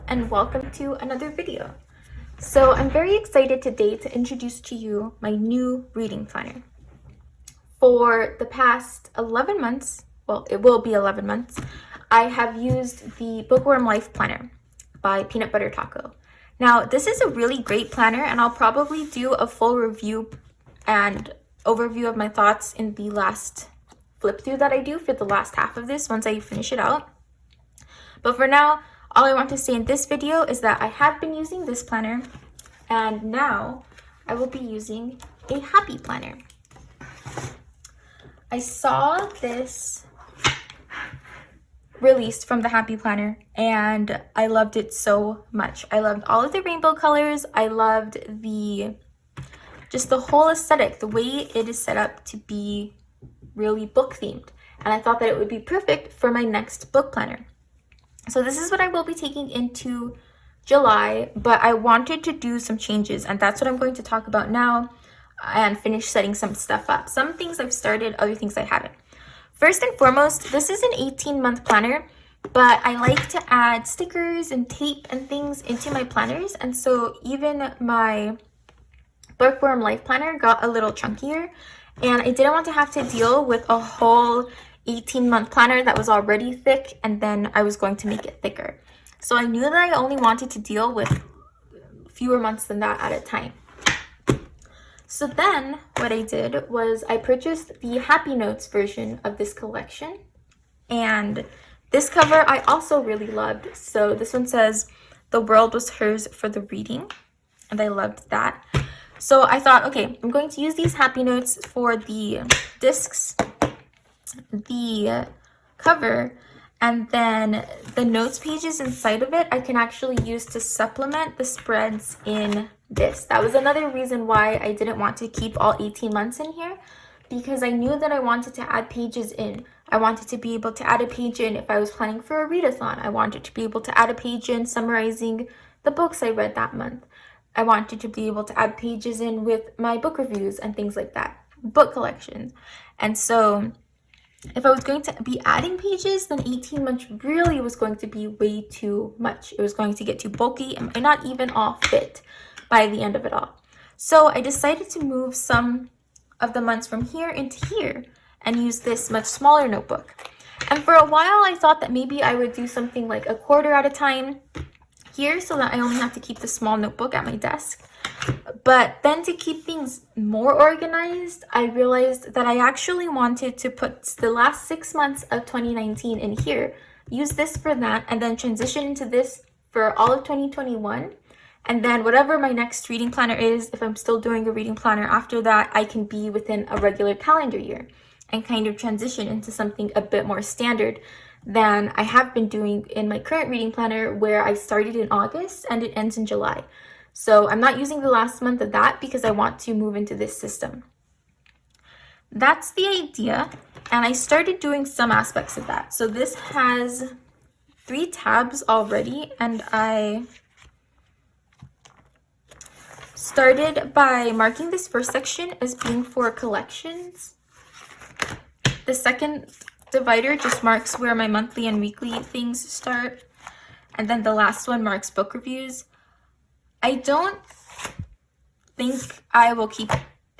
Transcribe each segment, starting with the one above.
and welcome to another video. So I'm very excited today to introduce to you my new reading planner. For the past 11 months, well, it will be 11 months, I have used the Bookworm Life Planner by Peanut Butter Taco. Now, this is a really great planner, and I'll probably do a full review and overview of my thoughts in the last flip through that I do for the last half of this once I finish it out. But for now, all I want to say in this video is that I have been using this planner, and now I will be using a happy planner. I saw this released from the happy planner and I loved it so much. I loved all of the rainbow colors. I loved just the whole aesthetic, the way it is set up to be really book themed. And I thought that it would be perfect for my next book planner. So this is what I will be taking into July, but I wanted to do some changes, and that's what I'm going to talk about now and finish setting some stuff up. Some things I've started, other things I haven't. First and foremost, this is an 18-month planner, but I like to add stickers and tape and things into my planners, and so even my Bookworm Life Planner got a little chunkier, and I didn't want to have to deal with a whole 18-month planner that was already thick, and then I was going to make it thicker. So I knew that I only wanted to deal with fewer months than that at a time. So then what I did was I purchased the Happy Notes version of this collection, and this cover I also really loved. So this one says, "The world was hers for the reading," and I loved that. So I thought, okay, I'm going to use these Happy Notes for the discs, the cover, and then the notes pages inside of it I can actually use to supplement the spreads in this. That was another reason why I didn't want to keep all 18 months in here, because I knew that I wanted to add pages in. I wanted to be able to add a page in if I was planning for a readathon. I wanted to be able to add a page in summarizing the books I read that month. I wanted to be able to add pages in with my book reviews and things like that, book collections. And so if I was going to be adding pages, then 18 months really was going to be way too much. It was going to get too bulky and might not even all fit by the end of it all. So I decided to move some of the months from here into here and use this much smaller notebook. And for a while, I thought that maybe I would do something like a quarter at a time here so that I only have to keep the small notebook at my desk. But then to keep things more organized, I realized that I actually wanted to put the last 6 months of 2019 in here, use this for that, and then transition into this for all of 2021. And then whatever my next reading planner is, if I'm still doing a reading planner after that, I can be within a regular calendar year and kind of transition into something a bit more standard than I have been doing in my current reading planner, where I started in August and it ends in July. So I'm not using the last month of that because I want to move into this system. That's the idea, and I started doing some aspects of that. So this has 3 tabs already, and I started by marking this first section as being for collections. The second divider just marks where my monthly and weekly things start, and then the last one marks book reviews. I don't think I will keep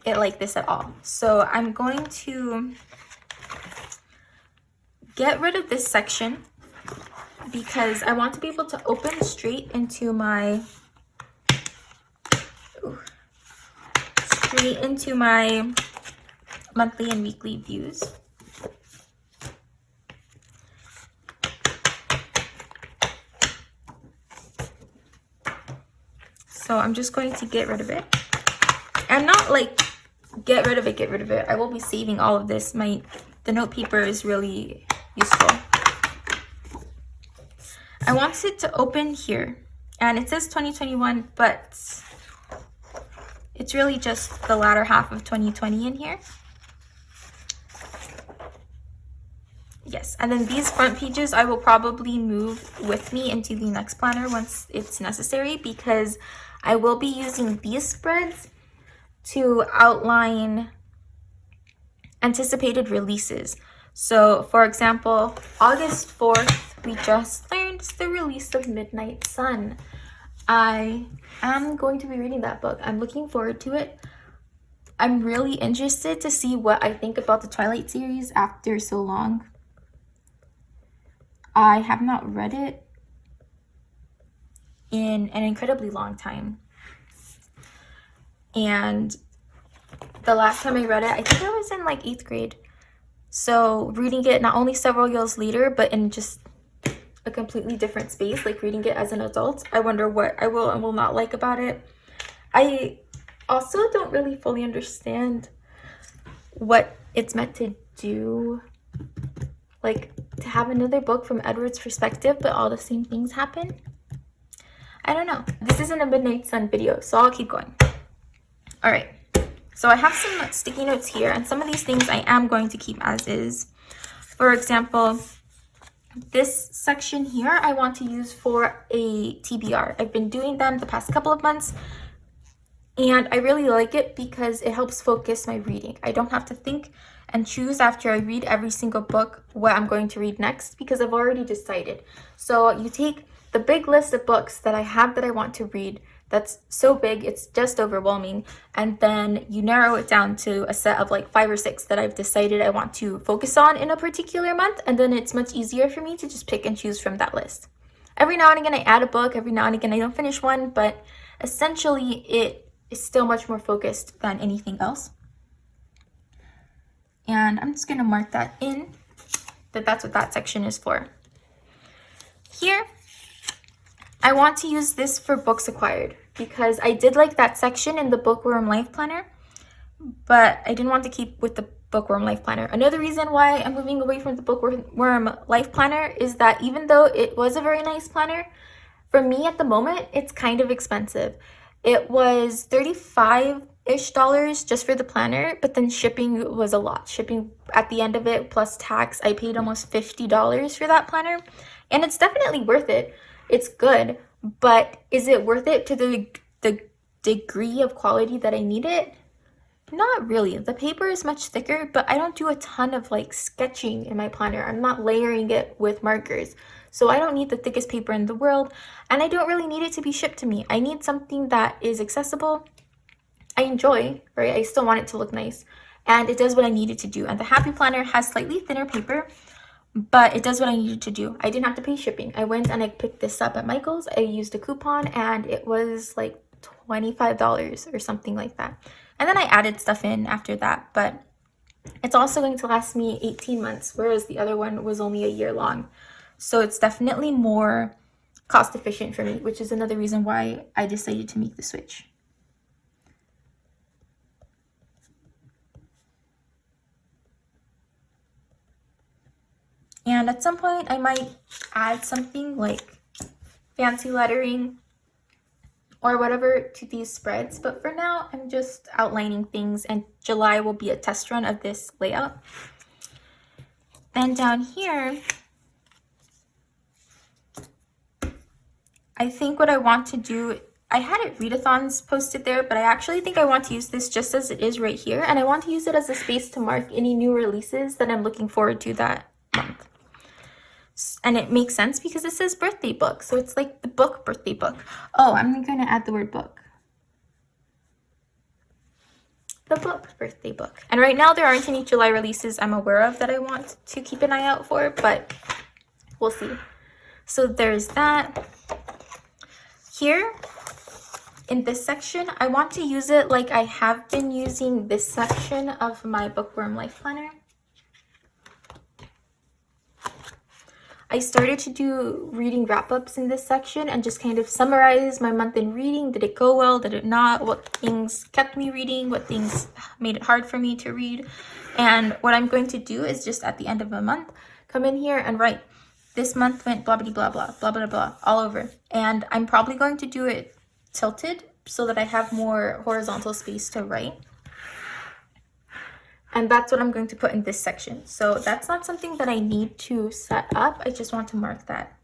it like this at all. So I'm going to get rid of this section because I want to be able to open straight into my monthly and weekly views. So I'm just going to get rid of it, and not like get rid of it. I will be saving all of this. The note paper is really useful. I want it to open here, and it says 2021, but it's really just the latter half of 2020 in here. Yes, and then these front pages I will probably move with me into the next planner once it's necessary, because I will be using these spreads to outline anticipated releases. So for example, August 4th, we just learned and the release of Midnight Sun. I am going to be reading that book. I'm looking forward to it. I'm really interested to see what I think about the Twilight series after so long. I have not read it in an incredibly long time. And the last time I read it, I think I was in like 8th grade. So reading it not only several years later, but in just a completely different space, like reading it as an adult, I wonder what I will and will not like about it. I also don't really fully understand what it's meant to do, like to have another book from Edward's perspective, but all the same things happen. I don't know. This isn't a Midnight Sun video, so I'll keep going. All right. So I have some sticky notes here, and some of these things I am going to keep as is. For example, this section here I want to use for a TBR. I've been doing them the past couple of months, and I really like it because it helps focus my reading. I don't have to think and choose after I read every single book what I'm going to read next, because I've already decided. So you take the big list of books that I have that I want to read. That's so big, it's just overwhelming. And then you narrow it down to a set of like 5 or 6 that I've decided I want to focus on in a particular month. And then it's much easier for me to just pick and choose from that list. Every now and again I add a book, every now and again I don't finish one, but essentially it is still much more focused than anything else. And I'm just gonna mark that in, that's what that section is for. Here, I want to use this for books acquired because I did like that section in the Bookworm Life Planner, but I didn't want to keep with the Bookworm Life Planner. Another reason why I'm moving away from the Bookworm Life Planner is that even though it was a very nice planner, for me at the moment, it's kind of expensive. It was $35-ish just for the planner, but then shipping was a lot. Shipping at the end of it, plus tax, I paid almost $50 for that planner, and it's definitely worth it. It's good, but is it worth it to the degree of quality that I need it? Not really. The paper is much thicker, but I don't do a ton of like sketching in my planner. I'm not layering it with markers. So I don't need the thickest paper in the world, and I don't really need it to be shipped to me. I need something that is accessible, I enjoy, right? I still want it to look nice, and it does what I need it to do. And the Happy Planner has slightly thinner paper, but it does what I needed to do. I didn't have to pay shipping. I went and I picked this up at Michael's. I used a coupon, and it was like $25 or something like that. And then I added stuff in after that, but it's also going to last me 18 months, whereas the other one was only a year long. So it's definitely more cost efficient for me, which is another reason why I decided to make the switch. And at some point I might add something like fancy lettering or whatever to these spreads, but for now I'm just outlining things, and July will be a test run of this layout. Then down here, I think what I want to do, I had it readathons posted there, but I actually think I want to use this just as it is right here, and I want to use it as a space to mark any new releases that I'm looking forward to that month. And it makes sense because it says birthday book, so it's like the book birthday book. Oh, I'm going to add the word book. The book birthday book. And right now there aren't any July releases I'm aware of that I want to keep an eye out for, but we'll see. So there's that. Here in this section, I want to use it like I have been using this section of my Bookworm Life Planner. I started to do reading wrap-ups in this section and just kind of summarize my month in reading. Did it go well? Did it not? What things kept me reading? What things made it hard for me to read? And what I'm going to do is just at the end of a month, come in here and write, this month went blah, blah, blah, blah, blah, blah, blah, all over. And I'm probably going to do it tilted so that I have more horizontal space to write. And that's what I'm going to put in this section. So that's not something that I need to set up. I just want to mark that,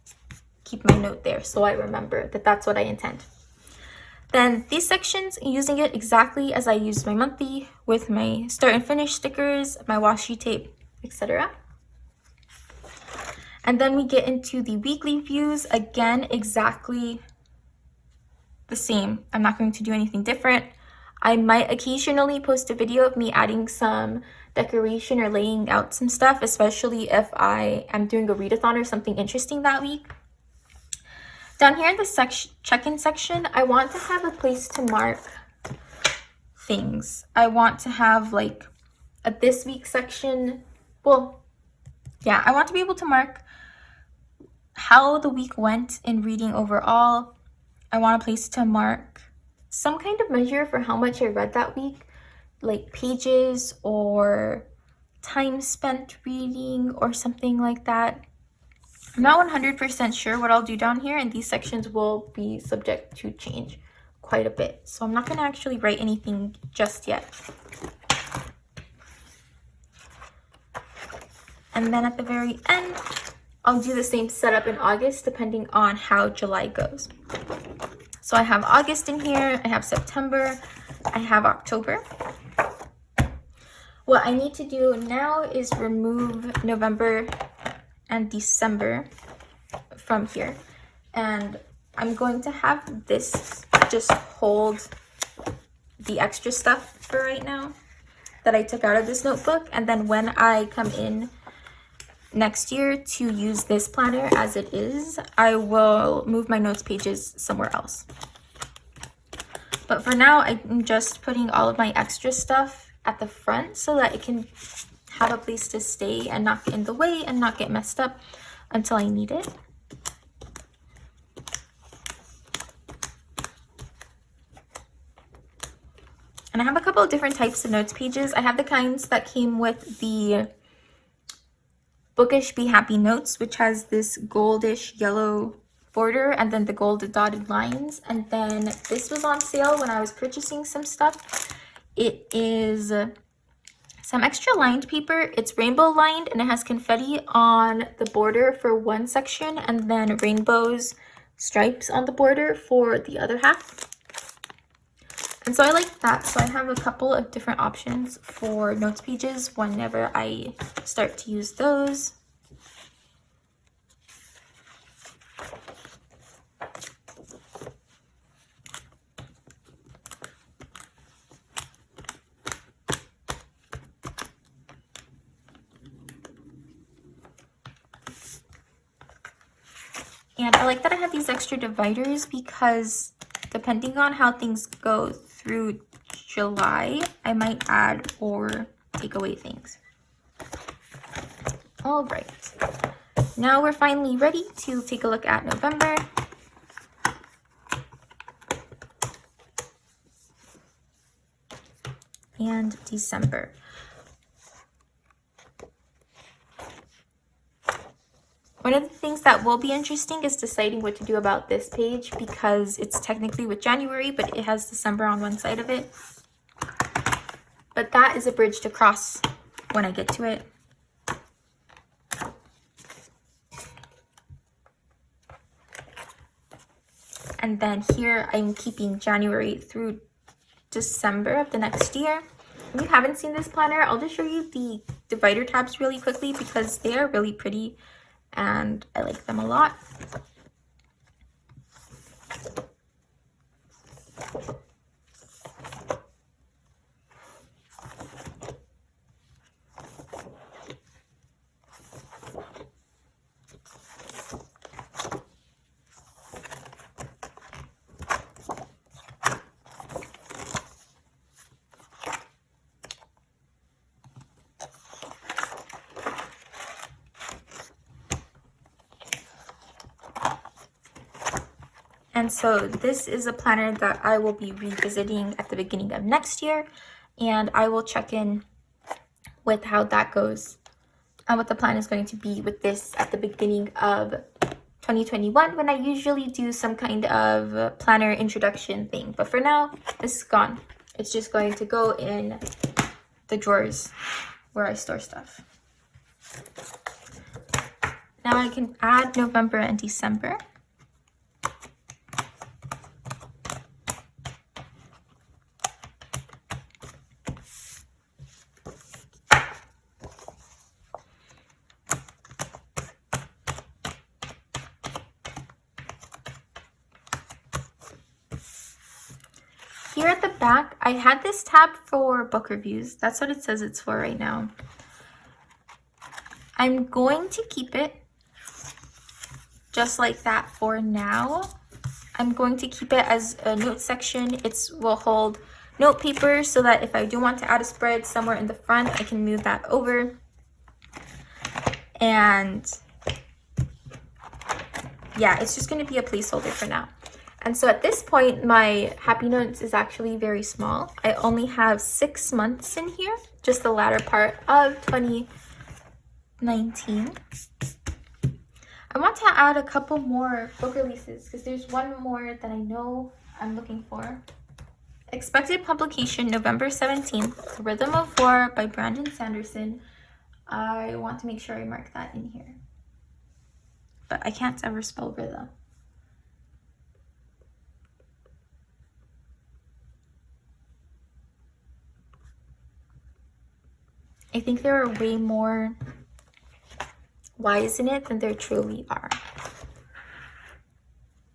keep my note there so I remember that that's what I intend. Then these sections, using it exactly as I used my monthly with my start and finish stickers, my washi tape, etc. And then we get into the weekly views. Again, exactly the same. I'm not going to do anything different. I might occasionally post a video of me adding some decoration or laying out some stuff, especially if I am doing a readathon or something interesting that week. Down here in the check-in section, I want to have a place to mark things. I want to have like a this week section. Well, yeah, I want to be able to mark how the week went in reading overall. I want a place to mark some kind of measure for how much I read that week, like pages or time spent reading or something like that. I'm not 100% sure what I'll do down here, and these sections will be subject to change quite a bit. So I'm not going to actually write anything just yet. And then at the very end, I'll do the same setup in August depending on how July goes. So I have August in here, I have September, I have October. What I need to do now is remove November and December from here. And I'm going to have this just hold the extra stuff for right now that I took out of this notebook. And then when I come in next year to use this planner as it is, I will move my notes pages somewhere else. But for now, I'm just putting all of my extra stuff at the front so that it can have a place to stay and not get in the way and not get messed up until I need it. And I have a couple of different types of notes pages. I have the kinds that came with the Bookish Be Happy Notes, which has this goldish yellow border and then the gold dotted lines. And then this was on sale when I was purchasing some stuff. It is some extra lined paper. It's rainbow lined and it has confetti on the border for one section and then rainbows stripes on the border for the other half. And so I like that. So I have a couple of different options for notes pages whenever I start to use those. And I like that I have these extra dividers because depending on how things go through July, I might add or take away things. All right, now we're finally ready to take a look at November. And December. One of the things that will be interesting is deciding what to do about this page because it's technically with January, but it has December on one side of it. But that is a bridge to cross when I get to it. And then here I'm keeping January through December of the next year. If you haven't seen this planner, I'll just show you the divider tabs really quickly because they are really pretty and I like them a lot. And so this is a planner that I will be revisiting at the beginning of next year, and I will check in with how that goes and what the plan is going to be with this at the beginning of 2021 when I usually do some kind of planner introduction thing. But for now, this is gone. It's just going to go in the drawers where I store stuff. Now I can add November and December. here at the back, I had this tab for book reviews. That's what it says it's for right now. I'm going to keep it just like that for now. I'm going to keep it as a note section. It will hold note paper so that if I do want to add a spread somewhere in the front, I can move that over. And yeah, it's just going to be a placeholder for now. And so at this point, my happy notes is actually very small. I only have 6 months in here, just the latter part of 2019. I want to add a couple more book releases because there's one more that I know I'm looking for. Expected publication November 17th, Rhythm of War by Brandon Sanderson. I want to make sure I mark that in here. But I can't ever spell rhythm. I think there are way more Y's in it than there truly are.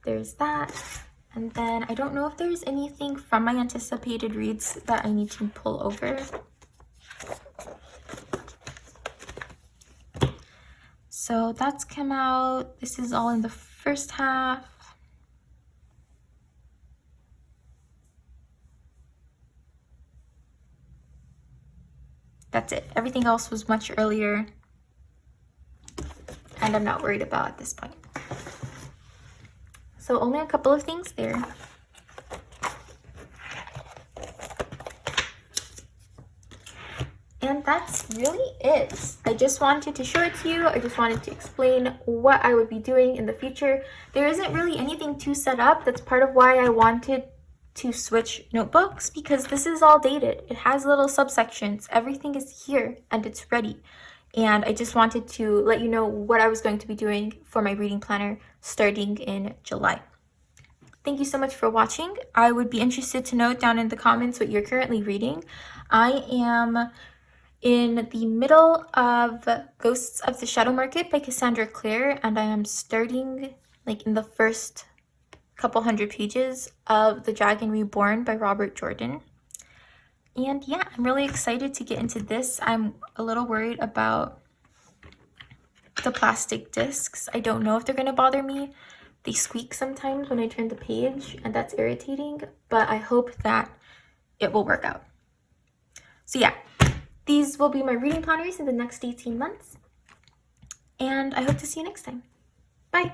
There's that. And then I don't know if there's anything from my anticipated reads that I need to pull over. So that's come out. This is all in the first half. That's it. Everything else was much earlier. And I'm not worried about at this point. So only a couple of things there. And that's really it. I just wanted to show it to you. I just wanted to explain what I would be doing in the future. There isn't really anything to set up. That's part of why I wanted to switch notebooks, because this is all dated. It has little subsections. Everything is here and it's ready. And I just wanted to let you know what I was going to be doing for my reading planner starting in July. Thank you so much for watching. I would be interested to know down in the comments what you're currently reading. I am in the middle of Ghosts of the Shadow Market by Cassandra Clare, and I am starting like in the first couple hundred pages of The Dragon Reborn by Robert Jordan. And yeah, I'm really excited to get into this. I'm a little worried about the plastic discs. I don't know if they're going to bother me. They squeak sometimes when I turn the page, and that's irritating, but I hope that it will work out. So yeah, these will be my reading planners in the next 18 months, and I hope to see you next time. Bye!